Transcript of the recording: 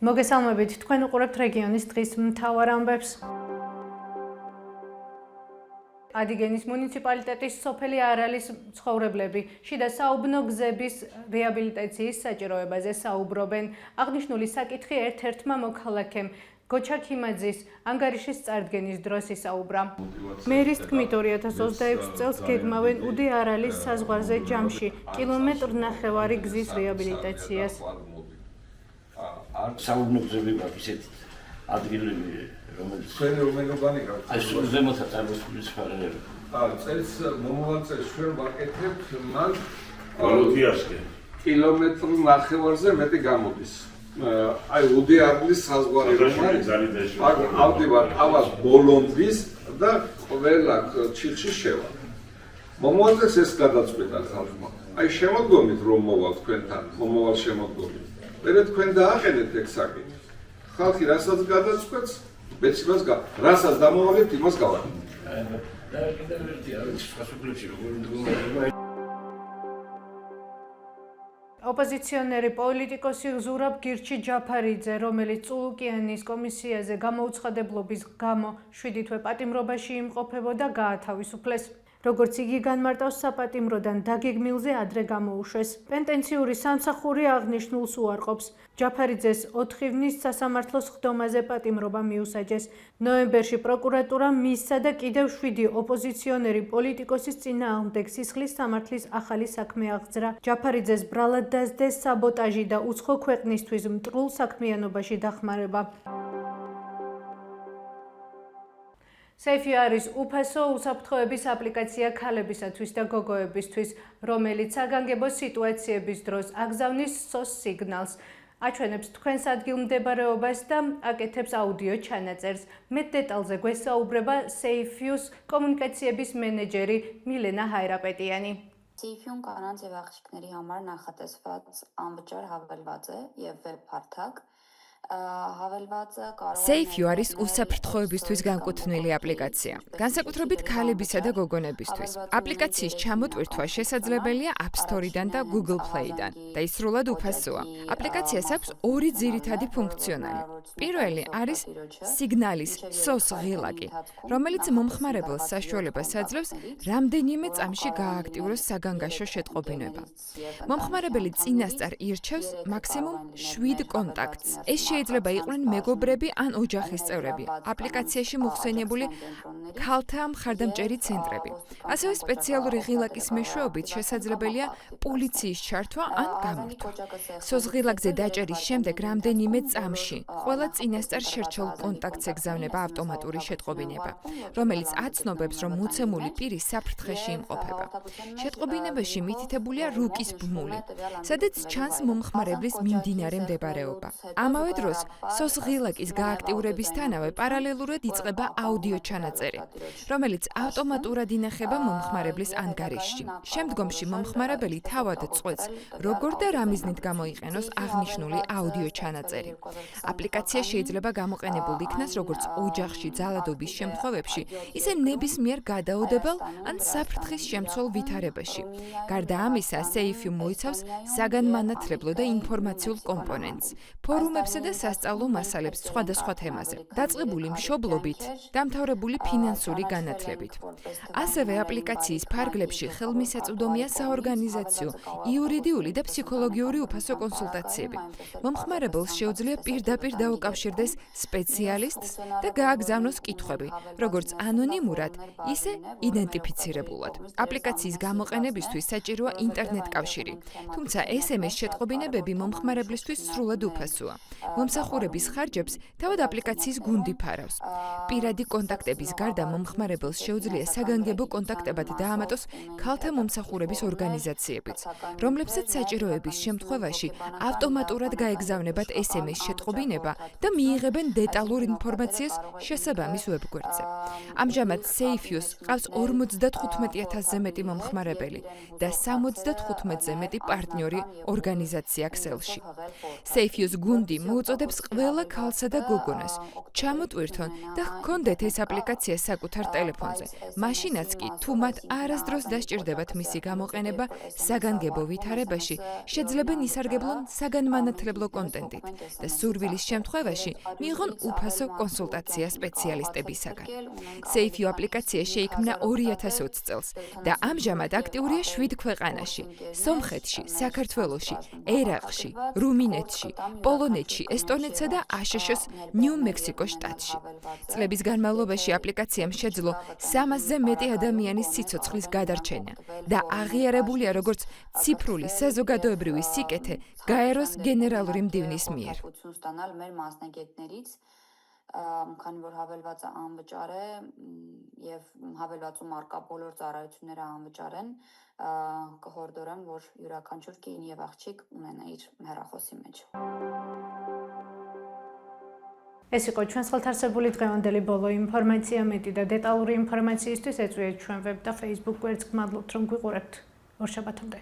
მოგესალმებით, თქვენ უყურებთ რეგიონის დღის მთავარ ამბებს. ადიგენის მუნიციპალიტეტის სოფელი არალის მცხოვრებლები შიდა საუბნო გზების რეაბილიტაციის საჭიროებაზე საუბრობენ. აღნიშნული საკითხი ერთ-ერთმა მოქალაქემ გოჩა ქიმაძის ანგარიშის წარდგენის დროს ისაუბრა. მერის თქმით 2026 წელს გეგმავენ უდი არალის საზღვარზე ჯამში კილომეტრ-ნახევარი გზის რეაბილიტაციას. საუბნო გზები გვაქვს ისეთი ადგილები, რომელიც ჩვენი უმენობანი გაქვს. აი სულ ზემოთა წარმოქმნის ფარერები. წელს მომავალ წელს ჩვენ ვაკეთებთ მან ვალოდიასკენ კილომეტრ-ნახევარზე მეტი გამოდის. აი უდი არალის საზღვარი რომ არის. ავდივარ ავას ბოლონდის და ყველა ჩიხში შევა. მომავალ წელს ეს გადაწყვეტა ხალხმა. აი შემოდგომით რომ მოვალ თქვენთან, მომავალ შემოდგომით. მერე თქვენ დააყენეთ ეგ საკითხი. ხალხი რასაც გადაწყვეტს, მეც იმას რასაც დამოვალებთ, იმას გავაკეთებ. და კიდევ ერთი არის სასუქლებში როგორ მდგომარეობა. ოპოზიციონერი პოლიტიკოსი ზურაბ გირჩი ჯაფარიძე, რომელიც წულუკიანის კომისიაზე გამოუცხადებლობის გამო 7 თვე პატიმრობაში იმყოფებოდა, გაათავისუფლეს. როგორც იგი განმარტავს, საპატიმროდან დაგეგმილზე ადრე გამოუშვეს. პენტენციური სამსახური აღნიშნულს უარყოფს. ჯაფარიძეს 4 ივნის სასამართლოს ხდომაზე პატიმრობა მიუსაჯეს. ნოემბერში პროკურატურამ მისსა და კიდევ 7 ოპოზიციონერი პოლიტიკოსის წინააღმდეგ სისხლის სამართლის ახალი საქმე აღძრა. ჯაფარიძეს ბრალად დასდეს საბოტაჟი და უცხო ქვეყნისთვის მტრულ საქმიანობაში დახმარება. SAFE არის უფასო უსაფრთხოების აპლიკაცია ქალებისათვის და გოგოებისთვის, რომელიც საგანგებო სიტუაციების დროს აგზავნის SOS სიგნალს, აჩვენებს თქვენს ადგილმდებარეობას და აკეთებს აუდიო ჩანაწერს. მეტ დეტალზე გვესაუბრება SAFE-ის კომუნიკაციების მენეჯერი მილენა ჰაირაპეტიანი. SAFE-ում կանանց եւ աղջիկների համար նախատեսված անվճար հավելված է եւ web հարթակ. SAFE არის უსაფრთხოებისთვის განკუთვნილი აპლიკაცია, განსაკუთრებით ქალებისა და გოგონებისთვის. აპლიკაციის ჩამოტვირთვა შესაძლებელია App Store-დან და Google Play-დან და ის სრულად უფასოა. აპლიკაციას აქვს 2 ძირითადი ფუნქციონალი. პირველი არის სიგნალის SOS ღილაკი, რომელიც მომხმარებელს საშუალებას აძლევს რამდენიმე წამში გაააქტიუროს საგანგაშო შეტყობინება. მომხმარებელი წინასწარ ირჩევს მაქსიმუმ 7 კონტაქტს. ეს შეიძლება იყვნენ მეგობრები ან ოჯახის წევრები, აპლიკაციაში მოხსენიებული ქალთა მხარდამჭერი ცენტრები. ასევე სპეციალური ღილაკის მეშვეობით შესაძლებელია პოლიციის ჩართვა ან გამორთვა. SOS ღილაკზე დაჭერის შემდეგ რამდენიმე წამში ყველა წინასწარ შერჩეულ კონტაქტს ეგზავნება ავტომატური შეტყობინება, რომელიც აცნობებს, რომ მოცემული პირი საფრთხეში იმყოფება. შეტყობინებაში მითითებულია რუკის ბმული, სადაც ჩანს მომხმარებლის მიმდინარე მდებარეობა. ამავე დროს SOS ღილაკის გააქტიურებისთანავე პარალელურად იწყება აუდიო ჩანაწერი, რომელიც ავტომატურად ინახება მომხმარებლის ანგარიშში. შემდგომში მომხმარებელი თავად წყვეტს, როგორ და რა მიზნით გამოიყენოს აღნიშნული აუდიო ჩანაწერი. აპლიკაცია შეიძლება გამოყენებულ იქნას როგორც ოჯახში ძალადობის შემთხვევებში, ისე ნებისმიერ გადაოდებელ ან საფრთხის შემცველ ვითარებაში. გარდა ამისა, SAFE მოიცავს საგანმანათლებლო და ინფორმაციულ კომპონენტს, ფორუმებსა და სასწავლო მასალებს სხვადასხვა თემაზე, დაწყებული მშობლობით, დამთავრებული ფინანსური განათლებით. ასევე აპლიკაციის ფარგლებში ხელმისაწვდომია საორგანიზაციო, იურიდიული და ფსიქოლოგიური უფასო კონსულტაციები. მომხმარებელს შეუძლია პირდაპირ დაუკავშირდეს სპეციალისტს და გააგზავნოს კითხვები, როგორც ანონიმურად, ისე იდენტიფიცირებულად. აპლიკაციის გამოყენებისთვის საჭიროა ინტერნეტ კავშირი, თუმცა SMS შეტყობინებები მომხმარებლისთვის სრულად უფასოა. მომსახურების ხარჯებს თავად აპლიკაციის გუნდი ფარავს. პირადი კონტაქტების გარდა მომხმარებელს შეუძლია საგანგებო კონტაქტებად დაამატოს ქალთა მომსახურების ორგანიზაციებიც, რომლებსაც საჭიროების შემთხვევაში ავტომატურად გაეგზავნებათ SMS შეტყობინება და მიიღებენ დეტალურ ინფორმაციას შესაბამის ვებგვერდზე. ამჟამად SafeUse ყავს 55,000-ზე მეტი მომხმარებელი და 75-ზე მეტი პარტნიორი ორგანიზაცია ქსელში. SafeUse გუნდი მოუწოდებს ყველა ქალსა და გოგონას ჩამოტვირთონ და ჰქონდეთ ეს აპლიკაცია საკუთარ ტელეფონზე. მაშინაც კი, თუ მათ არასდროს დასჭირდებათ მისი გამოყენება საგანგებო ვითარებაში, შეძლებენ ისარგებლონ საგანმანათლებლო კონტენტით და სურვილის შემთხვევაში მიიღონ უფასო კონსულტაცია სპეციალისტებისაგან. SafeU აპლიკაცია შეიქმნა 2020 წელს და ამჟამად აქტიურია 7 ქვეყანაში: სომხეთში, საქართველოში, ერაყში, რუმინეთში, პოლონეთში, ესტონეთსა და აშშ-ს ნიუ-მექსიკოს შტატში. წლების განმავლობაში აპლიკაციამ შეძლო 300-ზე მეტი ადამიანის სიცოცხლის გადარჩენა და აღიარებულია როგორც ციფრული საზოგადოებრივი სიკეთე გაეროს გენერალური მდივნის მიერ. Քանի որ հավելվածը անվճար է եւ հավելվածում արկա բոլոր ծառայությունները անվճար են, կհորդորեմ, որ յուրաքանչյուր կին եւ աղջիկ ունենա իր հեռախոսի մեջ. ეს იყო ჩვენს ხელთარსებული დღევანდელი ბოლო ინფორმაცია. მეტი და დეტალური ინფორმაციისთვის ეწვიეთ ჩვენ ვებ და Facebook გვერდს. გმადლობთ რომ გვიყურებთ. ორ შაბათამდე.